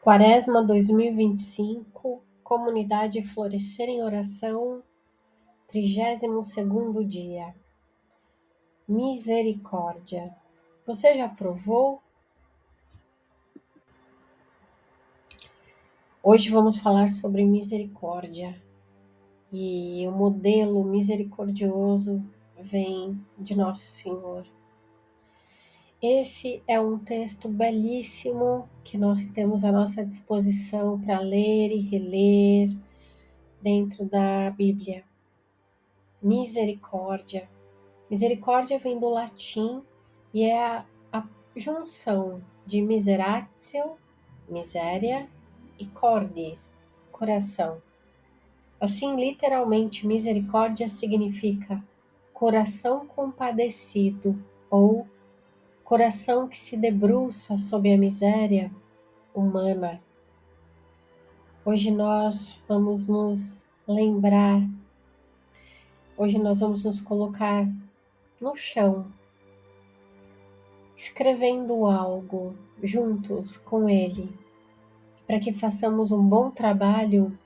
Quaresma 2025, Comunidade Florescer em Oração, 32º dia. Misericórdia. Você já provou? Hoje vamos falar sobre misericórdia. E o modelo misericordioso vem de Nosso Senhor. Esse é um texto belíssimo que nós temos à nossa disposição para ler e reler dentro da Bíblia. Misericórdia. Misericórdia vem do latim e é a junção de miseratio, miséria, e cordis, coração. Assim, literalmente, misericórdia significa coração compadecido ou coração que se debruça sob a miséria humana. Hoje nós vamos nos lembrar, hoje nós vamos nos colocar no chão, escrevendo algo juntos com Ele. Para que façamos um bom trabalho,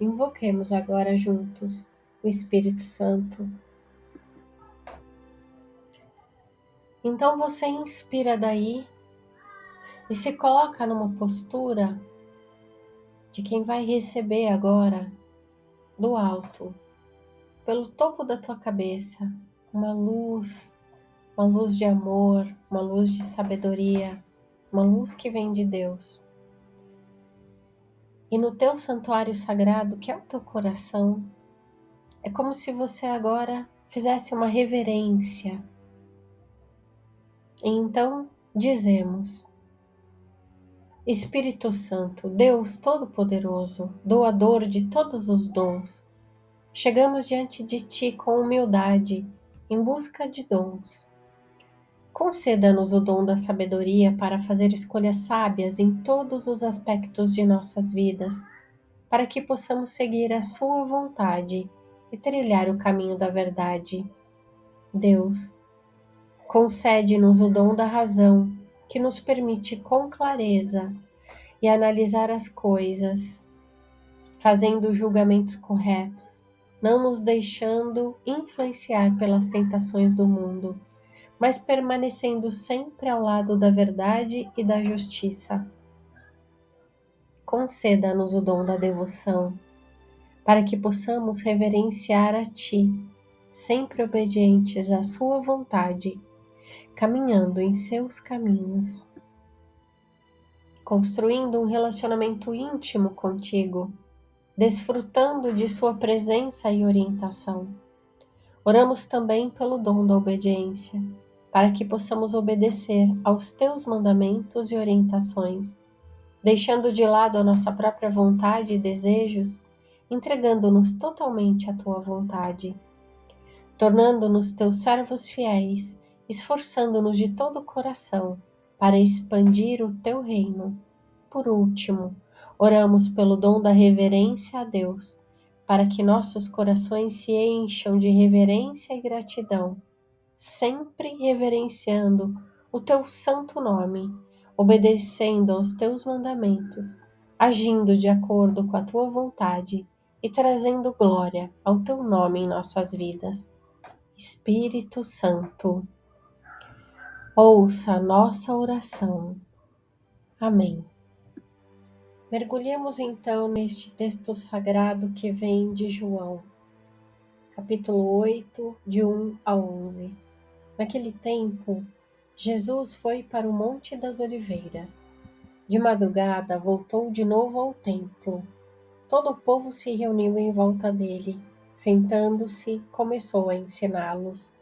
invoquemos agora juntos o Espírito Santo. Então você inspira daí e se coloca numa postura de quem vai receber agora do alto, pelo topo da tua cabeça, uma luz de amor, uma luz de sabedoria, uma luz que vem de Deus. E no teu santuário sagrado, que é o teu coração, é como se você agora fizesse uma reverência. E então dizemos: Espírito Santo, Deus Todo-Poderoso, doador de todos os dons, chegamos diante de Ti com humildade, em busca de dons. Conceda-nos o dom da sabedoria para fazer escolhas sábias em todos os aspectos de nossas vidas, para que possamos seguir a Sua vontade e trilhar o caminho da verdade. Deus, concede-nos o dom da razão, que nos permite com clareza e analisar as coisas, fazendo julgamentos corretos, não nos deixando influenciar pelas tentações do mundo, mas permanecendo sempre ao lado da verdade e da justiça. Conceda-nos o dom da devoção, para que possamos reverenciar a Ti, sempre obedientes à Sua vontade, caminhando em Seus caminhos, construindo um relacionamento íntimo contigo, desfrutando de Sua presença e orientação. Oramos também pelo dom da obediência, para que possamos obedecer aos Teus mandamentos e orientações, deixando de lado a nossa própria vontade e desejos, entregando-nos totalmente à Tua vontade, tornando-nos Teus servos fiéis, esforçando-nos de todo o coração para expandir o Teu reino. Por último, oramos pelo dom da reverência a Deus, para que nossos corações se encham de reverência e gratidão, sempre reverenciando o Teu santo nome, obedecendo aos Teus mandamentos, agindo de acordo com a Tua vontade e trazendo glória ao Teu nome em nossas vidas. Espírito Santo, ouça a nossa oração. Amém. Mergulhemos então neste texto sagrado que vem de João, capítulo 8, de 1 a 11. Naquele tempo, Jesus foi para o Monte das Oliveiras. De madrugada, voltou de novo ao templo. Todo o povo se reuniu em volta dele. Sentando-se, começou a ensiná-los.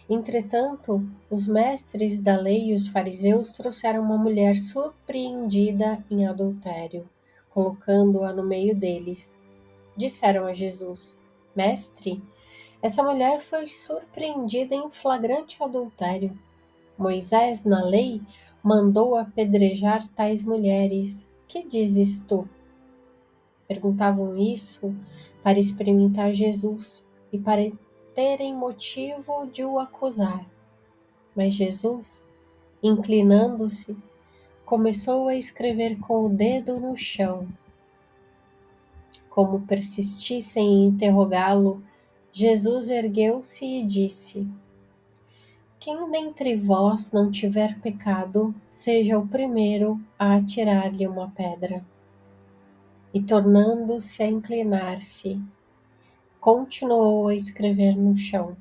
Entretanto, os mestres da lei e os fariseus trouxeram uma mulher surpreendida em adultério, colocando-a no meio deles. Disseram a Jesus: Mestre, essa mulher foi surpreendida em flagrante adultério. Moisés, na lei, mandou apedrejar tais mulheres. Que dizes tu? Perguntavam isso para experimentar Jesus e para terem motivo de o acusar. Mas Jesus, inclinando-se, começou a escrever com o dedo no chão. Como persistissem em interrogá-lo, Jesus ergueu-se e disse: Quem dentre vós não tiver pecado, seja o primeiro a atirar-lhe uma pedra. E tornando-se a inclinar-se, continuou a escrever no chão.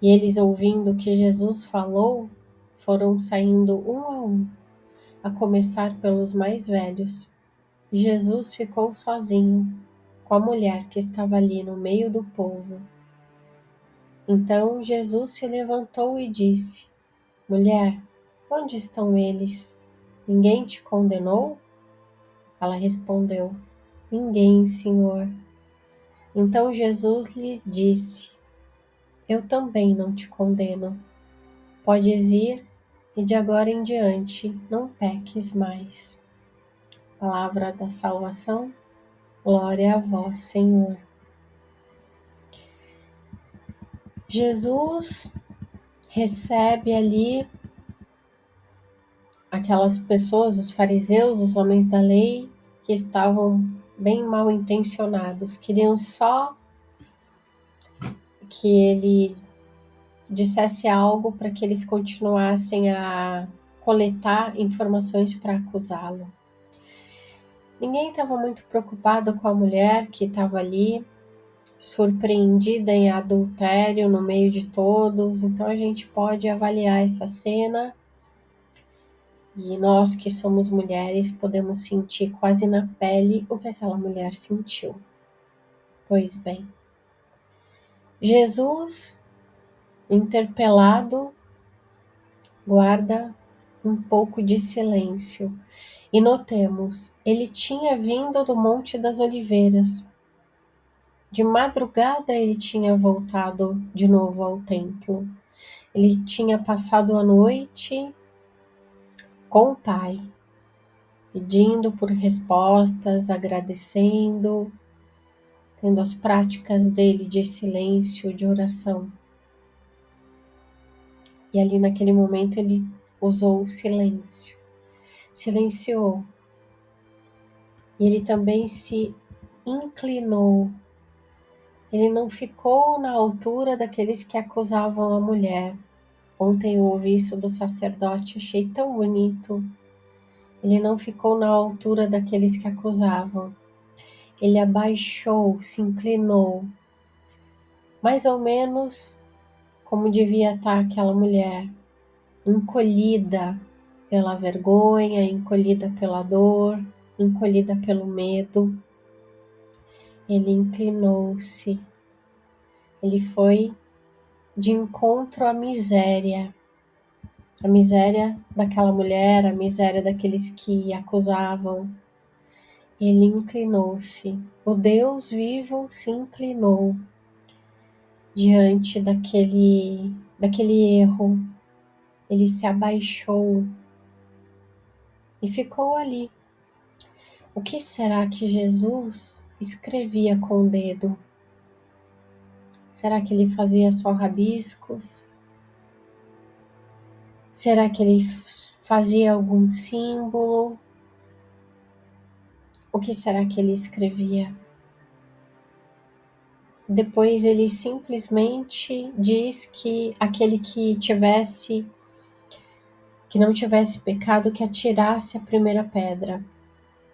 E eles, ouvindo o que Jesus falou, foram saindo um, a começar pelos mais velhos. E Jesus ficou sozinho, com a mulher que estava ali no meio do povo. Então Jesus se levantou e disse: Mulher, onde estão eles? Ninguém te condenou? Ela respondeu: Ninguém, Senhor. Então Jesus lhe disse: Eu também não te condeno. Podes ir e de agora em diante não peques mais. Palavra da salvação, glória a vós, Senhor. Jesus recebe ali aquelas pessoas, os fariseus, os homens da lei, que estavam bem mal intencionados, queriam só que ele dissesse algo para que eles continuassem a coletar informações para acusá-lo. Ninguém estava muito preocupado com a mulher que estava ali, surpreendida em adultério no meio de todos. Então a gente pode avaliar essa cena e nós que somos mulheres podemos sentir quase na pele o que aquela mulher sentiu. Pois bem, Jesus, interpelado, guarda um pouco de silêncio. E notemos, ele tinha vindo do Monte das Oliveiras. De madrugada ele tinha voltado de novo ao templo. Ele tinha passado a noite com o Pai, pedindo por respostas, agradecendo, tendo as práticas dele de silêncio, de oração. E ali naquele momento ele usou o silêncio, silenciou. E ele também se inclinou. Ele não ficou na altura daqueles que acusavam a mulher. Ontem eu ouvi isso do sacerdote, achei tão bonito. Ele não ficou na altura daqueles que acusavam. Ele abaixou, se inclinou, mais ou menos como devia estar aquela mulher, encolhida pela vergonha, encolhida pela dor, encolhida pelo medo. Ele inclinou-se, ele foi de encontro à miséria. A miséria daquela mulher, a miséria daqueles que acusavam. Ele inclinou-se. O Deus vivo se inclinou diante daquele erro. Ele se abaixou e ficou ali. O que será que Jesus escrevia com o dedo? Será que ele fazia só rabiscos? Será que ele fazia algum símbolo? O que será que ele escrevia? Depois ele simplesmente diz que aquele que não tivesse pecado, que atirasse a primeira pedra.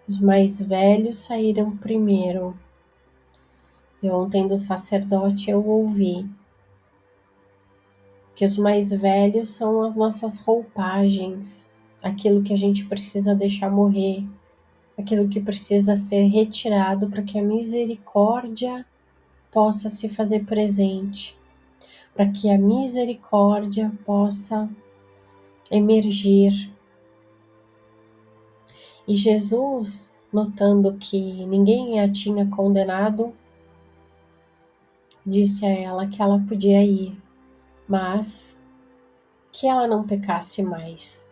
Os mais velhos saíram primeiro. E ontem do sacerdote eu ouvi que os mais velhos são as nossas roupagens, aquilo que a gente precisa deixar morrer, aquilo que precisa ser retirado para que a misericórdia possa se fazer presente, para que a misericórdia possa emergir. E Jesus, notando que ninguém a tinha condenado, disse a ela que ela podia ir, mas que ela não pecasse mais,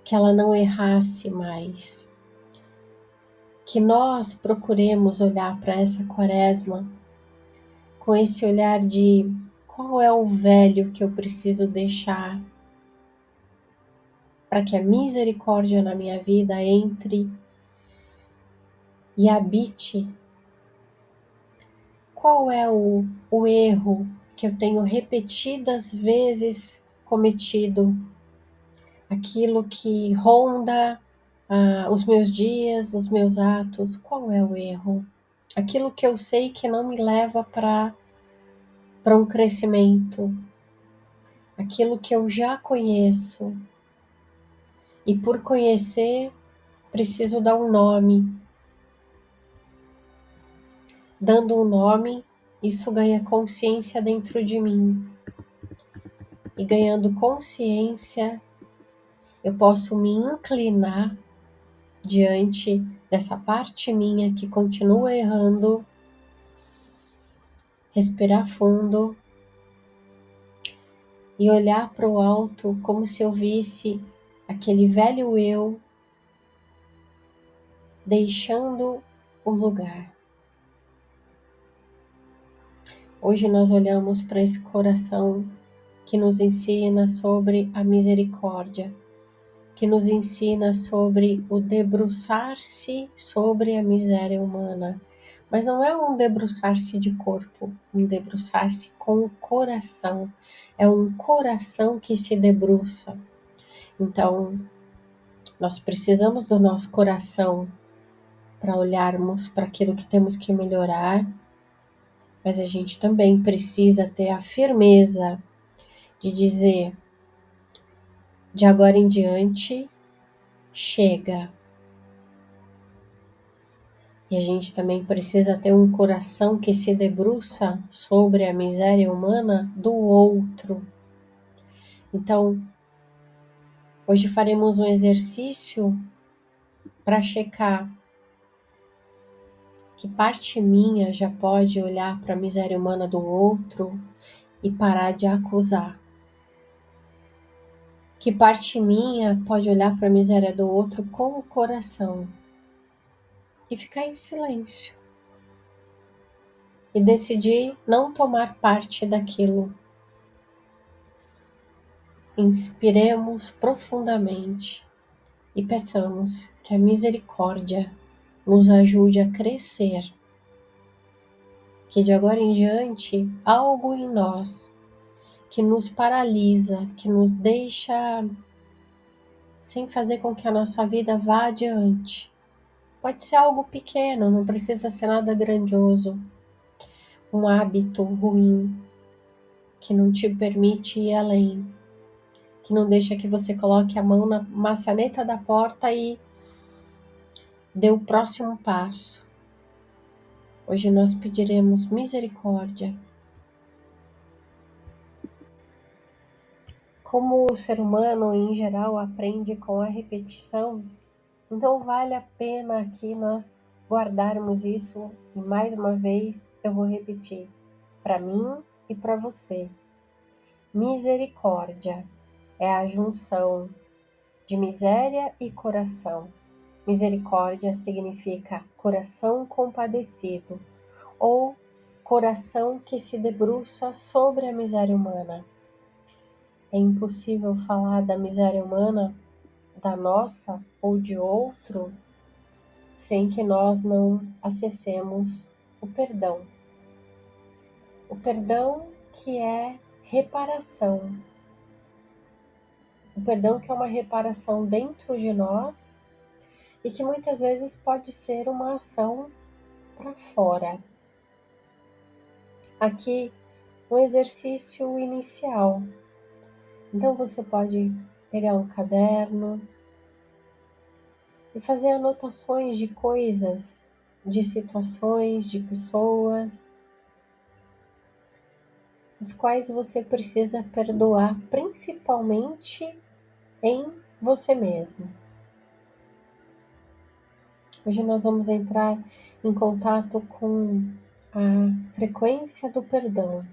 que ela não errasse mais, que nós procuremos olhar para essa quaresma com esse olhar de qual é o velho que eu preciso deixar, para que a misericórdia na minha vida entre e habite. Qual é o erro que eu tenho repetidas vezes cometido? Aquilo que ronda os meus dias, os meus atos, qual é o erro? Aquilo que eu sei que não me leva para um crescimento, aquilo que eu já conheço, e por conhecer, preciso dar um nome. Dando um nome, isso ganha consciência dentro de mim. E ganhando consciência, eu posso me inclinar diante dessa parte minha que continua errando, respirar fundo e olhar para o alto como se eu visse aquele velho eu deixando o lugar. Hoje nós olhamos para esse coração que nos ensina sobre a misericórdia, que nos ensina sobre o debruçar-se sobre a miséria humana. Mas não é um debruçar-se de corpo, um debruçar-se com o coração. É um coração que se debruça. Então, nós precisamos do nosso coração para olharmos para aquilo que temos que melhorar, mas a gente também precisa ter a firmeza de dizer, de agora em diante, chega. E a gente também precisa ter um coração que se debruça sobre a miséria humana do outro. Então, hoje faremos um exercício para checar que parte minha já pode olhar para a miséria humana do outro e parar de acusar. Que parte minha pode olhar para a miséria do outro com o coração e ficar em silêncio. E decidir não tomar parte daquilo. Inspiremos profundamente e peçamos que a misericórdia nos ajude a crescer, que de agora em diante algo em nós que nos paralisa, que nos deixa sem fazer com que a nossa vida vá adiante. Pode ser algo pequeno, não precisa ser nada grandioso. Um hábito ruim que não te permite ir além, que não deixa que você coloque a mão na maçaneta da porta e dê o próximo passo. Hoje nós pediremos misericórdia. Como o ser humano em geral aprende com a repetição, então vale a pena aqui nós guardarmos isso e mais uma vez eu vou repetir para mim e para você. Misericórdia é a junção de miséria e coração. Misericórdia significa coração compadecido ou coração que se debruça sobre a miséria humana. É impossível falar da miséria humana, da nossa ou de outro, sem que nós não acessemos o perdão. O perdão que é reparação. O perdão que é uma reparação dentro de nós e que muitas vezes pode ser uma ação para fora. Aqui, um exercício inicial. Então você pode pegar um caderno e fazer anotações de coisas, de situações, de pessoas, as quais você precisa perdoar, principalmente em você mesmo. Hoje nós vamos entrar em contato com a frequência do perdão.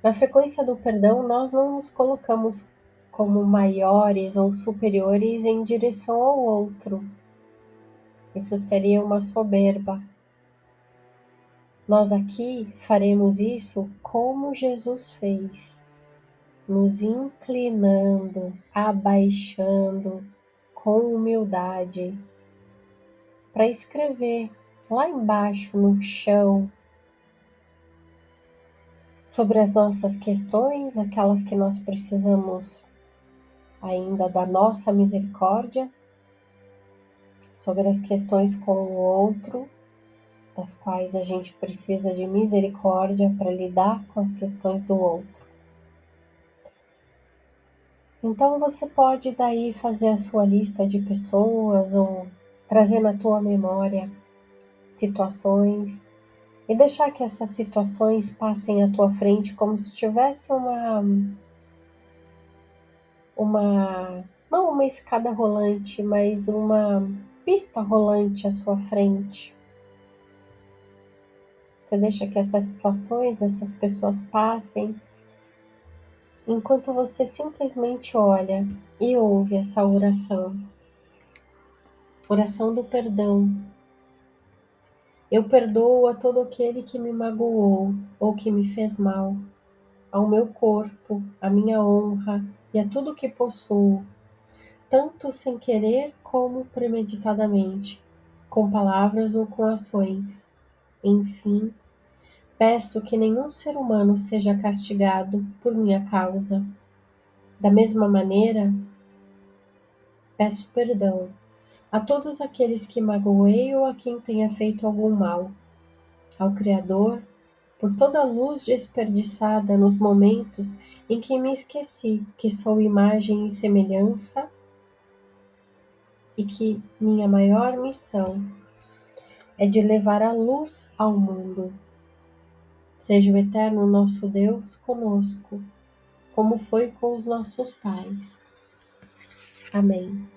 Na frequência do perdão, nós não nos colocamos como maiores ou superiores em direção ao outro. Isso seria uma soberba. Nós aqui faremos isso como Jesus fez. nos inclinando, abaixando com humildade para escrever lá embaixo no chão sobre as nossas questões, aquelas que nós precisamos ainda da nossa misericórdia, sobre as questões com o outro, das quais a gente precisa de misericórdia para lidar com as questões do outro. Então você pode daí fazer a sua lista de pessoas ou trazer na tua memória situações e deixar que essas situações passem à tua frente como se tivesse não uma escada rolante, mas uma pista rolante à sua frente. Você deixa que essas situações, essas pessoas passem, enquanto você simplesmente olha e ouve essa oração. Oração do perdão. Eu perdoo a todo aquele que me magoou ou que me fez mal, ao meu corpo, à minha honra e a tudo que possuo, tanto sem querer como premeditadamente, com palavras ou com ações. Enfim, peço que nenhum ser humano seja castigado por minha causa. Da mesma maneira, peço perdão a todos aqueles que magoei ou a quem tenha feito algum mal, ao Criador, por toda a luz desperdiçada nos momentos em que me esqueci que sou imagem e semelhança e que minha maior missão é de levar a luz ao mundo. Seja o eterno nosso Deus conosco, como foi com os nossos pais. Amém.